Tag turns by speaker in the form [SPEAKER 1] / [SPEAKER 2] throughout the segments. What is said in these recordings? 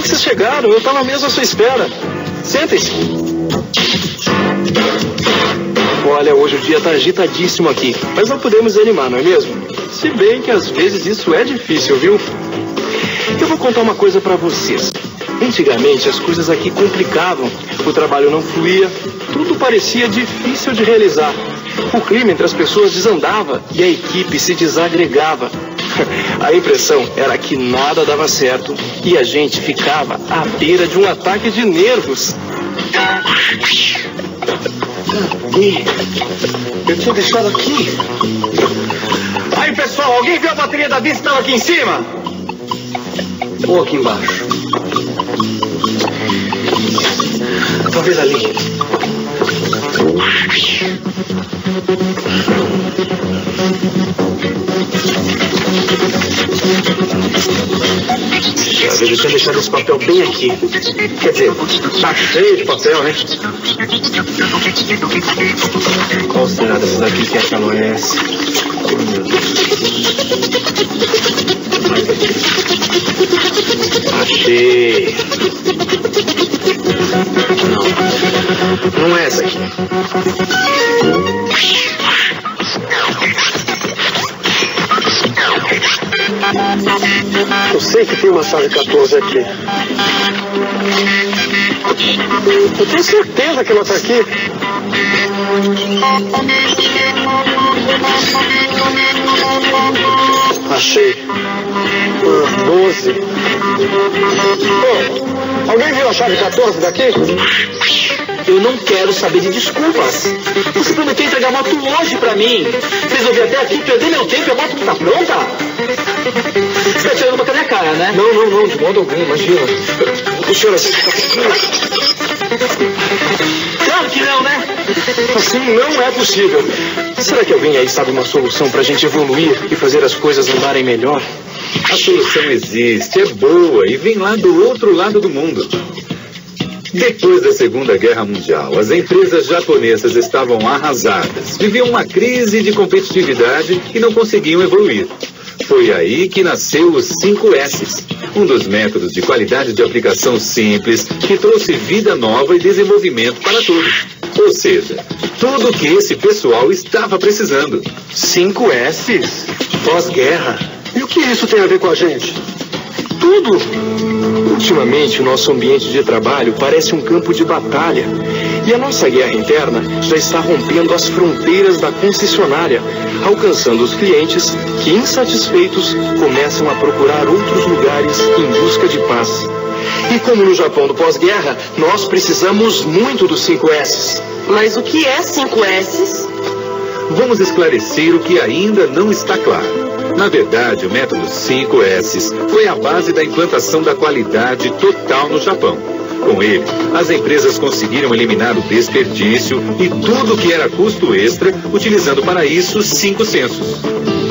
[SPEAKER 1] bom que vocês chegaram. Eu estava mesmo à sua espera. Sentem-se. Olha, hoje o dia está agitadíssimo aqui, mas não podemos desanimar, não é mesmo? Se bem que às vezes isso é difícil, viu? Eu vou contar uma coisa para vocês. Antigamente as coisas aqui complicavam, o trabalho não fluía, tudo parecia difícil de realizar. O clima entre as pessoas desandava e a equipe se desagregava. A impressão era que nada dava certo e a gente ficava à beira de um ataque de nervos.
[SPEAKER 2] Eu tinha deixado aqui. Aí, pessoal, alguém viu a bateria da bici que estava aqui em cima? Ou aqui embaixo? Talvez ali.
[SPEAKER 1] Eu tinha deixado esse papel bem aqui. Quer dizer, tá cheio de papel, né? Qual será dessas aqui que é a KLOS? Achei. Não é essa aqui. Eu sei que tem uma chave 14 aqui. Eu tenho certeza que ela está aqui. Achei. 12. Oh, alguém viu a chave 14 daqui?
[SPEAKER 3] Eu não quero saber de desculpas. Você prometeu entregar a moto hoje pra mim. Resolvi até aqui perder meu tempo e a moto tá pronta? Você tá tirando uma com a minha cara, né?
[SPEAKER 1] Não, de modo algum, imagina. O senhor assim...
[SPEAKER 3] Claro que não, né?
[SPEAKER 1] Assim não é possível. Será que alguém aí sabe uma solução pra gente evoluir e fazer as coisas andarem melhor?
[SPEAKER 4] A solução existe, é boa e vem lá do outro lado do mundo. Depois da Segunda Guerra Mundial, as empresas japonesas estavam arrasadas, viviam uma crise de competitividade e não conseguiam evoluir. Foi aí que nasceu os 5S, um dos métodos de qualidade de aplicação simples que trouxe vida nova e desenvolvimento para todos. Ou seja, tudo o que esse pessoal estava precisando.
[SPEAKER 1] 5S? Pós-guerra? E o que isso tem a ver com a gente? Tudo! Ultimamente, o nosso ambiente de trabalho parece um campo de batalha. E a nossa guerra interna já está rompendo as fronteiras da concessionária, alcançando os clientes que, insatisfeitos, começam a procurar outros lugares em busca de paz. E como no Japão do pós-guerra, nós precisamos muito dos 5S.
[SPEAKER 5] Mas o que é 5S?
[SPEAKER 4] Vamos esclarecer o que ainda não está claro. Na verdade, o método 5S foi a base da implantação da qualidade total no Japão. Com ele, as empresas conseguiram eliminar o desperdício e tudo que era custo extra, utilizando para isso 5 sensos: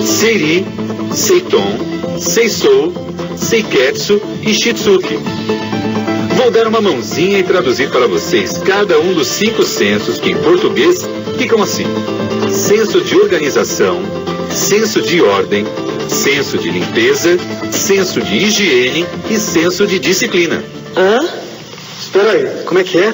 [SPEAKER 4] Seiri, Seiton, Seisou, Seiketsu e Shitsuki. Vou dar uma mãozinha e traduzir para vocês cada um dos 5 sensos que em português ficam assim: senso de organização, senso de ordem, senso de limpeza, senso de higiene e senso de disciplina.
[SPEAKER 5] Hã?
[SPEAKER 1] Espera aí, como é que é?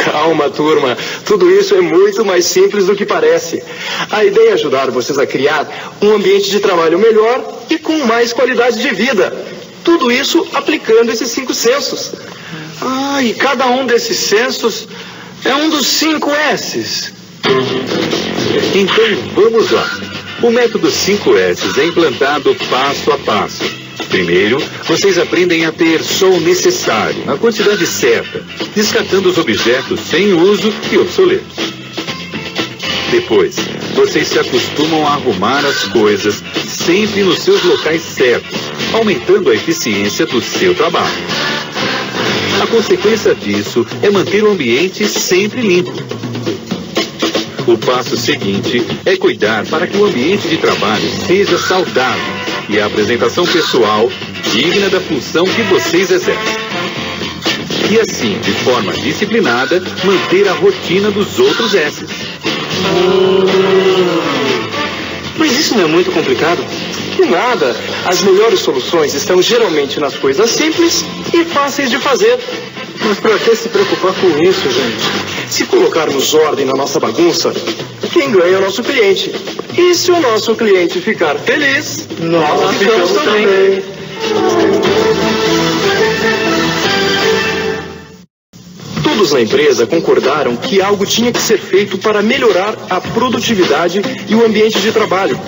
[SPEAKER 1] Calma, turma. Tudo isso é muito mais simples do que parece. A ideia é ajudar vocês a criar um ambiente de trabalho melhor e com mais qualidade de vida. Tudo isso aplicando esses 5 sensos. E cada um desses sensos é um dos 5 S's.
[SPEAKER 4] Então, vamos lá. O método 5S é implantado passo a passo. Primeiro, vocês aprendem a ter só o necessário, na quantidade certa, descartando os objetos sem uso e obsoletos. Depois, vocês se acostumam a arrumar as coisas sempre nos seus locais certos, aumentando a eficiência do seu trabalho. A consequência disso é manter o ambiente sempre limpo. O passo seguinte é cuidar para que o ambiente de trabalho seja saudável e a apresentação pessoal digna da função que vocês exercem. E assim, de forma disciplinada, manter a rotina dos outros S's.
[SPEAKER 1] Mas Isso não é muito complicado? Que nada. As melhores soluções estão geralmente nas coisas simples e fáceis de fazer.
[SPEAKER 2] Mas pra que se preocupar com isso, gente?
[SPEAKER 1] Se colocarmos ordem na nossa bagunça, quem ganha é o nosso cliente. E se o nosso cliente ficar feliz, nós ficamos também. Todos na empresa concordaram que algo tinha que ser feito para melhorar a produtividade e o ambiente de trabalho.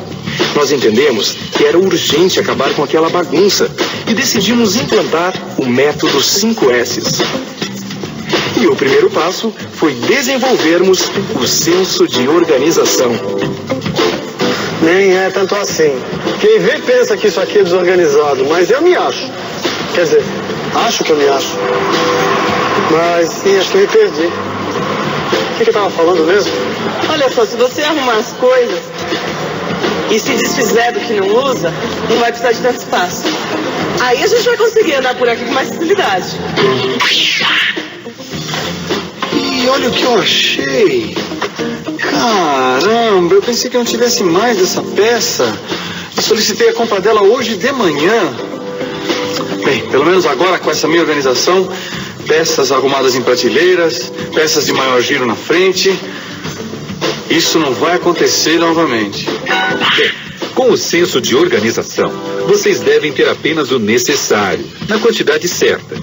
[SPEAKER 1] Nós entendemos que era urgente acabar com aquela bagunça e decidimos implantar o método 5S. E o primeiro passo foi desenvolvermos o senso de organização.
[SPEAKER 2] Nem é tanto assim. Quem vê pensa que isso aqui é desorganizado, mas eu me acho. Quer dizer, acho que eu me acho. Mas sim, acho que eu me perdi. O que eu tava falando mesmo?
[SPEAKER 5] Olha só, se você arrumar as coisas e se desfizer do que não usa, não vai precisar de tanto espaço. Aí a gente vai conseguir andar por aqui com mais facilidade.
[SPEAKER 2] E olha o que eu achei. Caramba, eu pensei que não tivesse mais dessa peça. Eu solicitei a compra dela hoje de manhã. Bem, pelo menos agora com essa minha organização, peças arrumadas em prateleiras, peças de maior giro na frente, isso não vai acontecer novamente.
[SPEAKER 4] Bem, com o senso de organização, vocês devem ter apenas o necessário, na quantidade certa.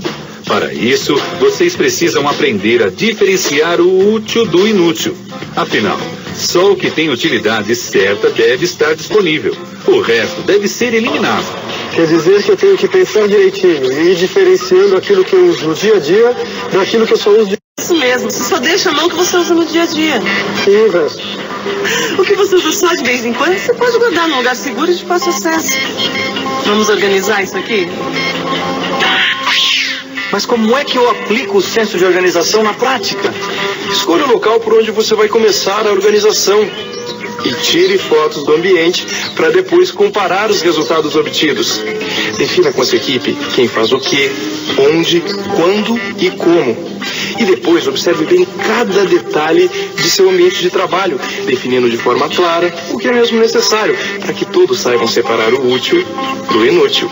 [SPEAKER 4] Para isso, vocês precisam aprender a diferenciar o útil do inútil. Afinal, só o que tem utilidade certa deve estar disponível. O resto deve ser eliminado.
[SPEAKER 2] Quer dizer que eu tenho que pensar direitinho e ir diferenciando aquilo que eu uso no dia a dia daquilo que eu só uso de...
[SPEAKER 5] Isso mesmo, você só deixa a mão que você usa no dia a dia.
[SPEAKER 2] Que inverso.
[SPEAKER 5] O que você usa só de vez em quando, você pode guardar num lugar seguro e de fácil acesso. Vamos organizar isso aqui?
[SPEAKER 2] Mas como é que eu aplico o senso de organização na prática?
[SPEAKER 1] Escolha o local por onde você vai começar a organização. E tire fotos do ambiente para depois comparar os resultados obtidos. Defina com a sua equipe quem faz o que, onde, quando e como. E depois observe bem cada detalhe de seu ambiente de trabalho, definindo de forma clara o que é mesmo necessário, para que todos saibam separar o útil do inútil.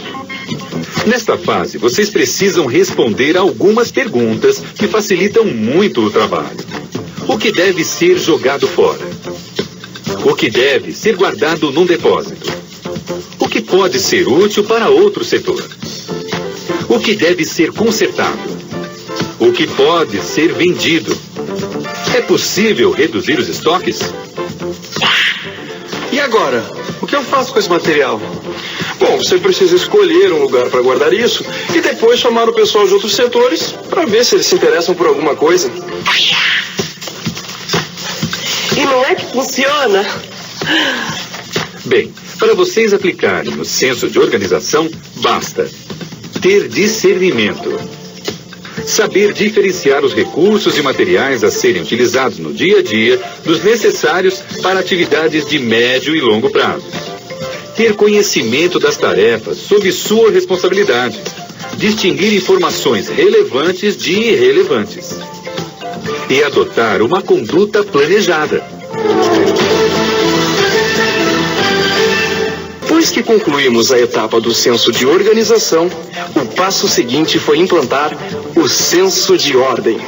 [SPEAKER 4] Nesta fase, vocês precisam responder algumas perguntas que facilitam muito o trabalho. O que deve ser jogado fora? O que deve ser guardado num depósito? O que pode ser útil para outro setor? O que deve ser consertado? O que pode ser vendido? É possível reduzir os estoques?
[SPEAKER 2] E agora? O que eu faço com esse material?
[SPEAKER 1] Bom, você precisa escolher um lugar para guardar isso e depois chamar o pessoal de outros setores para ver se eles se interessam por alguma coisa.
[SPEAKER 5] E não é que funciona?
[SPEAKER 4] Bem, para vocês aplicarem o senso de organização, basta ter discernimento. Saber diferenciar os recursos e materiais a serem utilizados no dia a dia dos necessários para atividades de médio e longo prazo. Ter conhecimento das tarefas sob sua responsabilidade. Distinguir informações relevantes de irrelevantes. E adotar uma conduta planejada.
[SPEAKER 1] Depois que concluímos a etapa do senso de organização, o passo seguinte foi implantar o senso de ordem.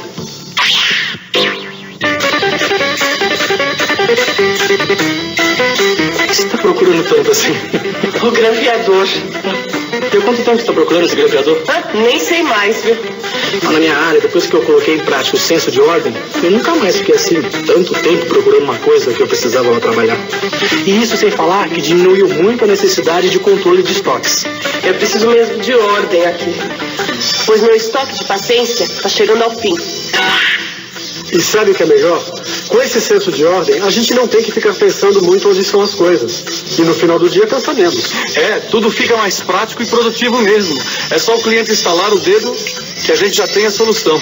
[SPEAKER 1] O que você está procurando tanto assim?
[SPEAKER 5] O grampeador.
[SPEAKER 1] Tem quanto tempo você está procurando esse grampeador?
[SPEAKER 5] Nem sei mais, viu?
[SPEAKER 1] Na minha área, depois que eu coloquei em prática o senso de ordem, eu nunca mais fiquei assim, tanto tempo procurando uma coisa que eu precisava lá trabalhar. E isso sem falar que diminuiu muito a necessidade de controle de estoques.
[SPEAKER 5] Eu preciso mesmo de ordem aqui, pois meu estoque de paciência está chegando ao fim.
[SPEAKER 2] E sabe o que é melhor? Com esse senso de ordem, a gente não tem que ficar pensando muito onde estão as coisas. E no final do dia, cansa menos.
[SPEAKER 6] Tudo fica mais prático e produtivo mesmo. É só o cliente instalar o dedo que a gente já tem a solução.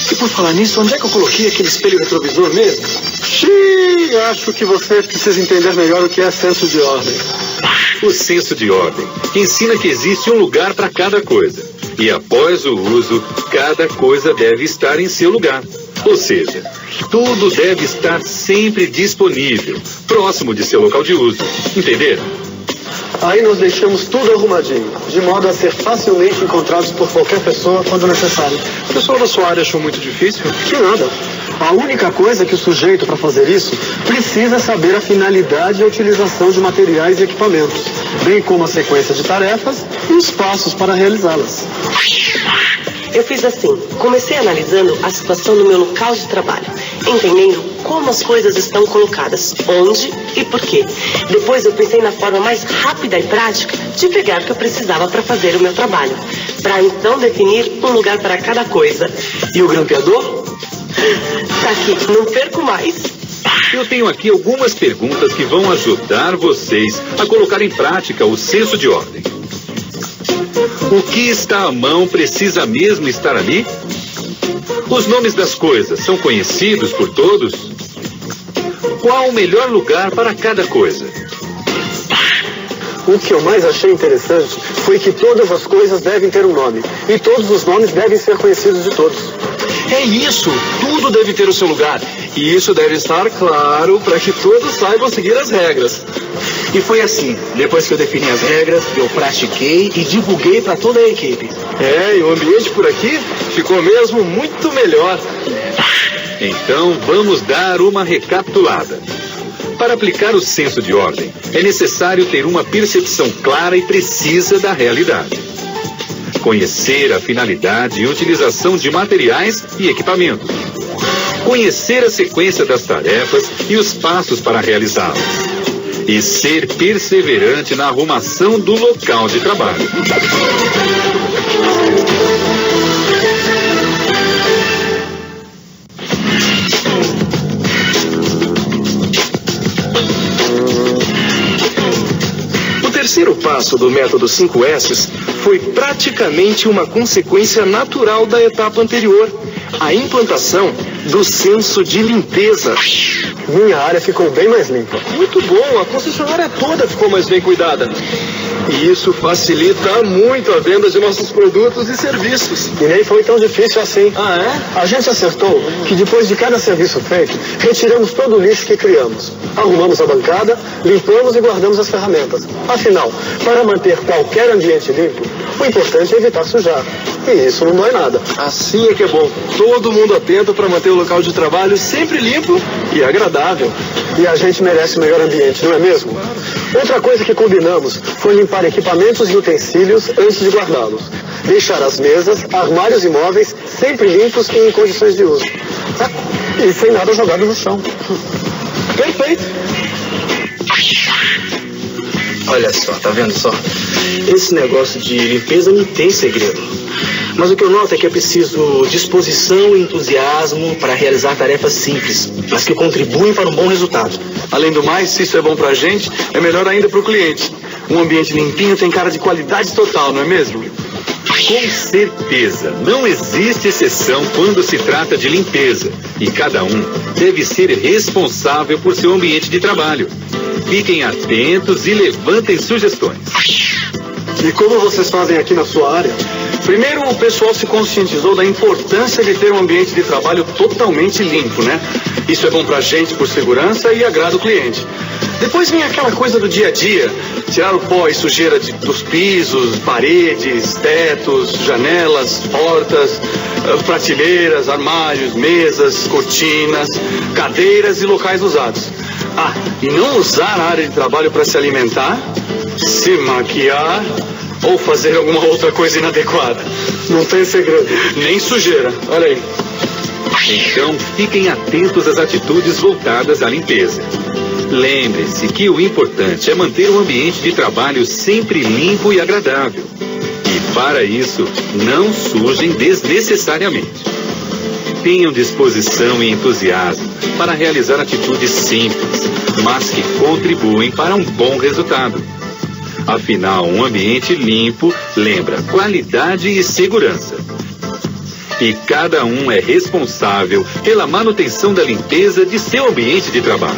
[SPEAKER 2] E por falar nisso, onde é que eu coloquei aquele espelho retrovisor mesmo? Xiii, acho que você precisa entender melhor o que é senso de ordem.
[SPEAKER 4] O senso de ordem ensina que existe um lugar para cada coisa. E após o uso, cada coisa deve estar em seu lugar. Ou seja, tudo deve estar sempre disponível, próximo de seu local de uso. Entenderam?
[SPEAKER 2] Aí nós deixamos tudo arrumadinho, de modo a ser facilmente encontrados por qualquer pessoa quando necessário.
[SPEAKER 1] O pessoal da sua área achou muito difícil?
[SPEAKER 2] Que nada. A única coisa que o sujeito, para fazer isso, precisa saber a finalidade e a utilização de materiais e equipamentos, bem como a sequência de tarefas e os passos para realizá-las.
[SPEAKER 5] Eu fiz assim, comecei analisando a situação no meu local de trabalho, entendendo como as coisas estão colocadas, onde e por quê. Depois eu pensei na forma mais rápida e prática de pegar o que eu precisava para fazer o meu trabalho, para então definir um lugar para cada coisa.
[SPEAKER 3] E o grampeador?
[SPEAKER 5] Tá aqui, não perco mais.
[SPEAKER 4] Eu tenho aqui algumas perguntas que vão ajudar vocês a colocar em prática o senso de ordem. O que está à mão precisa mesmo estar ali? Os nomes das coisas são conhecidos por todos? Qual o melhor lugar para cada coisa?
[SPEAKER 2] O que eu mais achei interessante foi que todas as coisas devem ter um nome, e todos os nomes devem ser conhecidos de todos.
[SPEAKER 1] É isso, tudo deve ter o seu lugar. E isso deve estar claro para que todos saibam seguir as regras.
[SPEAKER 3] E foi assim, depois que eu defini as regras, eu pratiquei e divulguei para toda a equipe.
[SPEAKER 1] É, e o ambiente por aqui ficou mesmo muito melhor.
[SPEAKER 4] Então vamos dar uma recapitulada. Para aplicar o senso de ordem, é necessário ter uma percepção clara e precisa da realidade. Conhecer a finalidade e utilização de materiais e equipamentos. Conhecer a sequência das tarefas e os passos para realizá-las. E ser perseverante na arrumação do local de trabalho.
[SPEAKER 1] O terceiro passo do método 5S foi praticamente uma consequência natural da etapa anterior, a implantação do senso de limpeza.
[SPEAKER 2] Minha área ficou bem mais limpa.
[SPEAKER 1] Muito bom, a concessionária toda ficou mais bem cuidada. E isso facilita muito a venda de nossos produtos e serviços.
[SPEAKER 2] E nem foi tão difícil assim.
[SPEAKER 1] Ah, é?
[SPEAKER 2] A gente acertou que depois de cada serviço feito, retiramos todo o lixo que criamos. Arrumamos a bancada, limpamos e guardamos as ferramentas. Afinal, para manter qualquer ambiente limpo, o importante é evitar sujar. E isso não dói nada.
[SPEAKER 1] Assim é que é bom. Todo mundo atento para manter o local de trabalho sempre limpo e agradável.
[SPEAKER 2] E a gente merece o melhor ambiente, não é mesmo? Outra coisa que combinamos foi limpar equipamentos e utensílios antes de guardá-los. Deixar as mesas, armários e móveis sempre limpos e em condições de uso. E sem nada jogado no chão.
[SPEAKER 1] Perfeito.
[SPEAKER 3] Olha só, tá vendo só? Esse negócio de limpeza não tem segredo. Mas o que eu noto é que é preciso disposição e entusiasmo para realizar tarefas simples, mas que contribuem para um bom resultado.
[SPEAKER 6] Além do mais, se isso é bom pra gente, é melhor ainda pro cliente. Um ambiente limpinho tem cara de qualidade total, não é mesmo?
[SPEAKER 4] Com certeza, não existe exceção quando se trata de limpeza. E cada um deve ser responsável por seu ambiente de trabalho. Fiquem atentos e levantem sugestões.
[SPEAKER 2] E como vocês fazem aqui na sua área?
[SPEAKER 6] Primeiro, o pessoal se conscientizou da importância de ter um ambiente de trabalho totalmente limpo, né? Isso é bom pra gente por segurança e agrada o cliente. Depois vem aquela coisa do dia a dia, tirar o pó e sujeira dos pisos, paredes, tetos, janelas, portas, prateleiras, armários, mesas, cortinas, cadeiras e locais usados. Ah, e não usar a área de trabalho para se alimentar, se maquiar ou fazer alguma outra coisa inadequada.
[SPEAKER 2] Não tem segredo.
[SPEAKER 6] Nem sujeira, olha aí.
[SPEAKER 4] Então, fiquem atentos às atitudes voltadas à limpeza. Lembre-se que o importante é manter o ambiente de trabalho sempre limpo e agradável. E para isso, não sujem desnecessariamente. Tenham disposição e entusiasmo para realizar atitudes simples, mas que contribuem para um bom resultado. Afinal, um ambiente limpo lembra qualidade e segurança. E cada um é responsável pela manutenção da limpeza de seu ambiente de trabalho.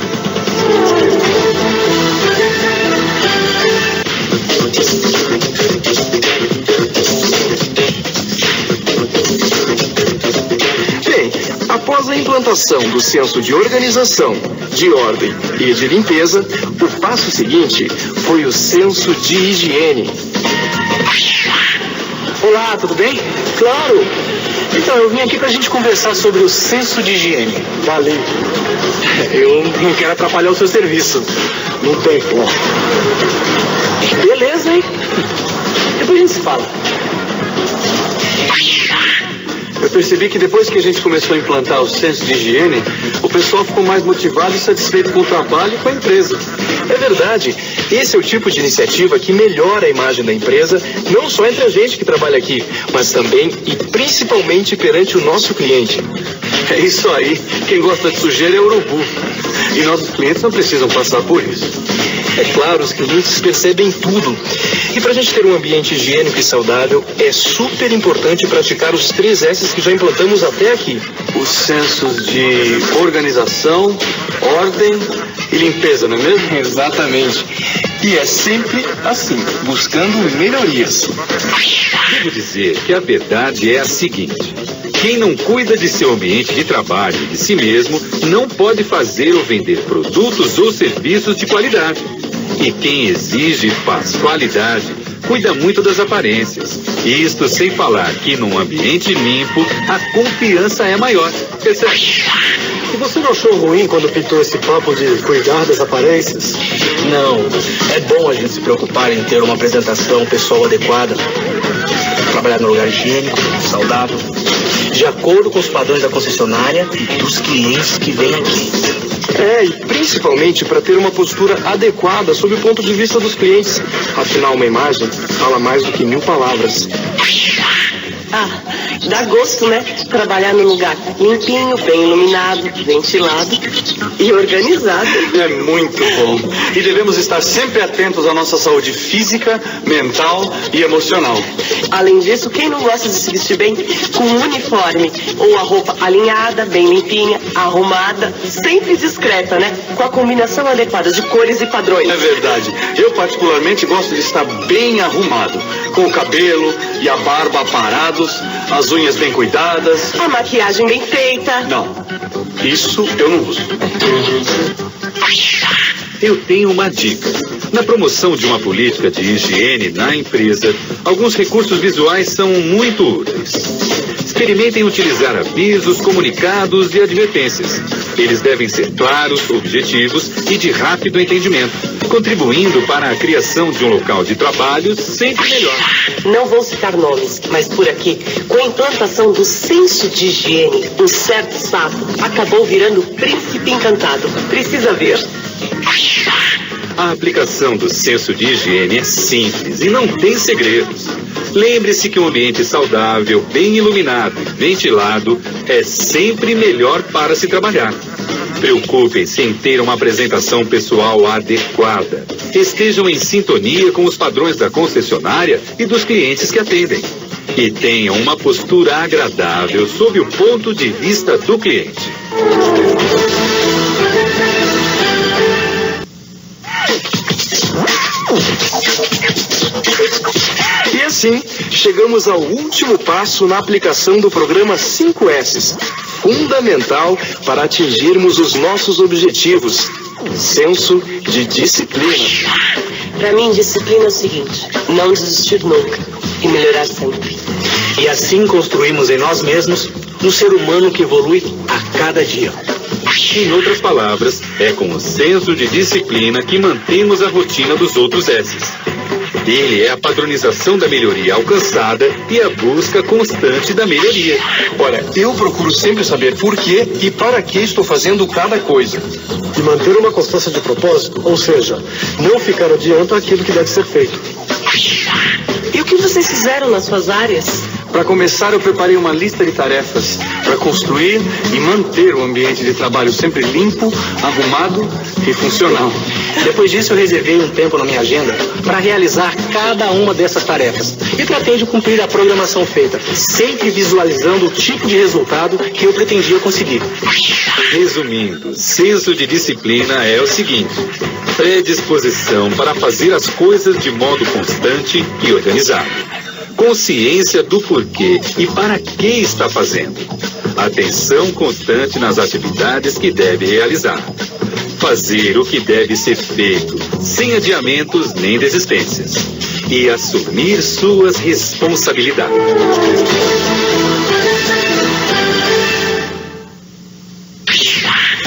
[SPEAKER 1] Bem, após a implantação do senso de organização, de ordem e de limpeza, o passo seguinte foi o senso de higiene.
[SPEAKER 3] Olá, tudo bem? Claro! Então, eu vim aqui pra gente conversar sobre o senso de higiene.
[SPEAKER 6] Valeu.
[SPEAKER 3] Eu não quero atrapalhar o seu serviço.
[SPEAKER 6] Não tem como.
[SPEAKER 3] Beleza, hein? Depois a gente se fala.
[SPEAKER 2] Eu percebi que depois que a gente começou a implantar o senso de higiene, o pessoal ficou mais motivado e satisfeito com o trabalho e com a empresa.
[SPEAKER 1] É verdade. Esse é o tipo de iniciativa que melhora a imagem da empresa, não só entre a gente que trabalha aqui, mas também e principalmente perante o nosso cliente.
[SPEAKER 2] É isso aí. Quem gosta de sujeira é o urubu. E nossos clientes não precisam passar por isso.
[SPEAKER 1] É claro, os clientes percebem tudo. E para a gente ter um ambiente higiênico e saudável, é super importante praticar os 3 S's que já implantamos até aqui.
[SPEAKER 2] Os sensos de organização, ordem e limpeza, não é mesmo?
[SPEAKER 1] Exatamente. E é sempre assim, buscando melhorias.
[SPEAKER 4] Devo dizer que a verdade é a seguinte: quem não cuida de seu ambiente de trabalho e de si mesmo, não pode fazer ou vender produtos ou serviços de qualidade. E quem exige e faz qualidade, cuida muito das aparências. Isto sem falar que num ambiente limpo, a confiança é maior. Percebe?
[SPEAKER 6] E você não achou ruim quando pintou esse papo de cuidar das aparências?
[SPEAKER 3] Não, é bom a gente se preocupar em ter uma apresentação pessoal adequada, trabalhar num lugar higiênico, saudável, de acordo com os padrões da concessionária e dos clientes que vêm aqui.
[SPEAKER 1] E principalmente para ter uma postura adequada sob o ponto de vista dos clientes. Afinal, uma imagem fala mais do que 1000 palavras.
[SPEAKER 5] Dá gosto, né? Trabalhar num lugar limpinho, bem iluminado, ventilado e organizado.
[SPEAKER 2] É muito bom. E devemos estar sempre atentos à nossa saúde física, mental e emocional.
[SPEAKER 5] Além disso, quem não gosta de se vestir bem com um uniforme ou a roupa alinhada, bem limpinha, arrumada, sempre discreta, né? Com a combinação adequada de cores e padrões.
[SPEAKER 2] É verdade. Eu particularmente gosto de estar bem arrumado, com o cabelo e a barba aparados, as unhas bem cuidadas.
[SPEAKER 5] A maquiagem bem feita.
[SPEAKER 2] Não, isso eu não uso.
[SPEAKER 4] Eu tenho uma dica. Na promoção de uma política de higiene na empresa, alguns recursos visuais são muito úteis. Experimentem utilizar avisos, comunicados e advertências. Eles devem ser claros, objetivos e de rápido entendimento, contribuindo para a criação de um local de trabalho sempre melhor.
[SPEAKER 5] Não vou citar nomes, mas por aqui, com a implantação do senso de higiene, um certo sapo acabou virando príncipe encantado. Precisa ver.
[SPEAKER 4] A aplicação do senso de higiene é simples e não tem segredos. Lembre-se que um ambiente saudável, bem iluminado e ventilado é sempre melhor para se trabalhar. Preocupem-se em ter uma apresentação pessoal adequada. Estejam em sintonia com os padrões da concessionária e dos clientes que atendem. E tenham uma postura agradável sob o ponto de vista do cliente.
[SPEAKER 1] E assim, chegamos ao último passo na aplicação do programa 5S, fundamental para atingirmos os nossos objetivos: senso de disciplina.
[SPEAKER 5] Para mim, disciplina é o seguinte: não desistir nunca e melhorar sempre.
[SPEAKER 3] E assim construímos em nós mesmos um ser humano que evolui a cada dia.
[SPEAKER 4] Em outras palavras, é com o senso de disciplina que mantemos a rotina dos outros S's. Ele é a padronização da melhoria alcançada e a busca constante da melhoria.
[SPEAKER 1] Olha, eu procuro sempre saber por que e para que estou fazendo cada coisa.
[SPEAKER 6] E manter uma constância de propósito, ou seja, não ficar adiante aquilo que deve ser feito.
[SPEAKER 5] E o que vocês fizeram nas suas áreas?
[SPEAKER 2] Para começar, eu preparei uma lista de tarefas para construir e manter o ambiente de trabalho sempre limpo, arrumado e funcional.
[SPEAKER 3] Depois disso, eu reservei um tempo na minha agenda para realizar cada uma dessas tarefas e tratei de cumprir a programação feita, sempre visualizando o tipo de resultado que eu pretendia conseguir.
[SPEAKER 4] Resumindo, senso de disciplina é o seguinte: predisposição para fazer as coisas de modo constante e organizado. Consciência do porquê e para que está fazendo. Atenção constante nas atividades que deve realizar. Fazer o que deve ser feito, sem adiamentos nem desistências. E assumir suas responsabilidades.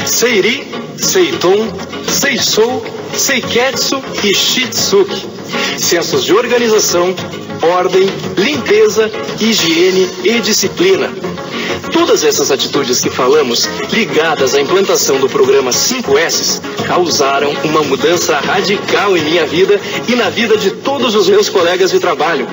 [SPEAKER 1] Seiri, Seiton, Seishou, Seiketsu e Shitsuki. Sensos de organização, ordem, limpeza, higiene e disciplina. Todas essas atitudes que falamos, ligadas à implantação do programa 5S, causaram uma mudança radical em minha vida e na vida de todos os meus colegas de trabalho.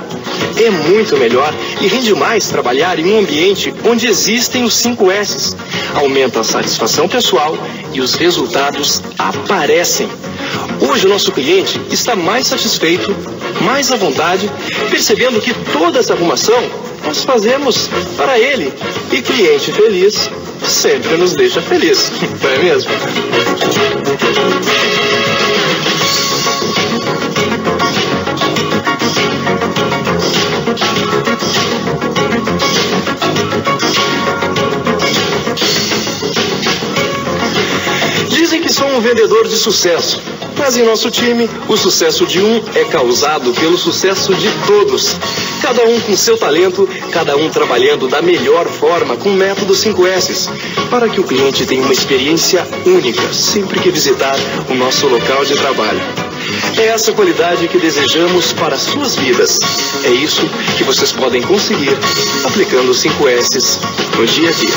[SPEAKER 1] É muito melhor e rende mais trabalhar em um ambiente onde existem os 5S. Aumenta a satisfação pessoal e os resultados aparecem. Hoje o nosso cliente está mais satisfeito, mais à vontade, percebendo que toda essa arrumação nós fazemos para ele. E cliente feliz sempre nos deixa feliz, não é mesmo? Dizem que sou um vendedor de sucesso. Mas em nosso time, o sucesso de um é causado pelo sucesso de todos. Cada um com seu talento, cada um trabalhando da melhor forma com o método 5S, para que o cliente tenha uma experiência única sempre que visitar o nosso local de trabalho. É essa qualidade que desejamos para as suas vidas. É isso que vocês podem conseguir aplicando os 5S no dia a dia.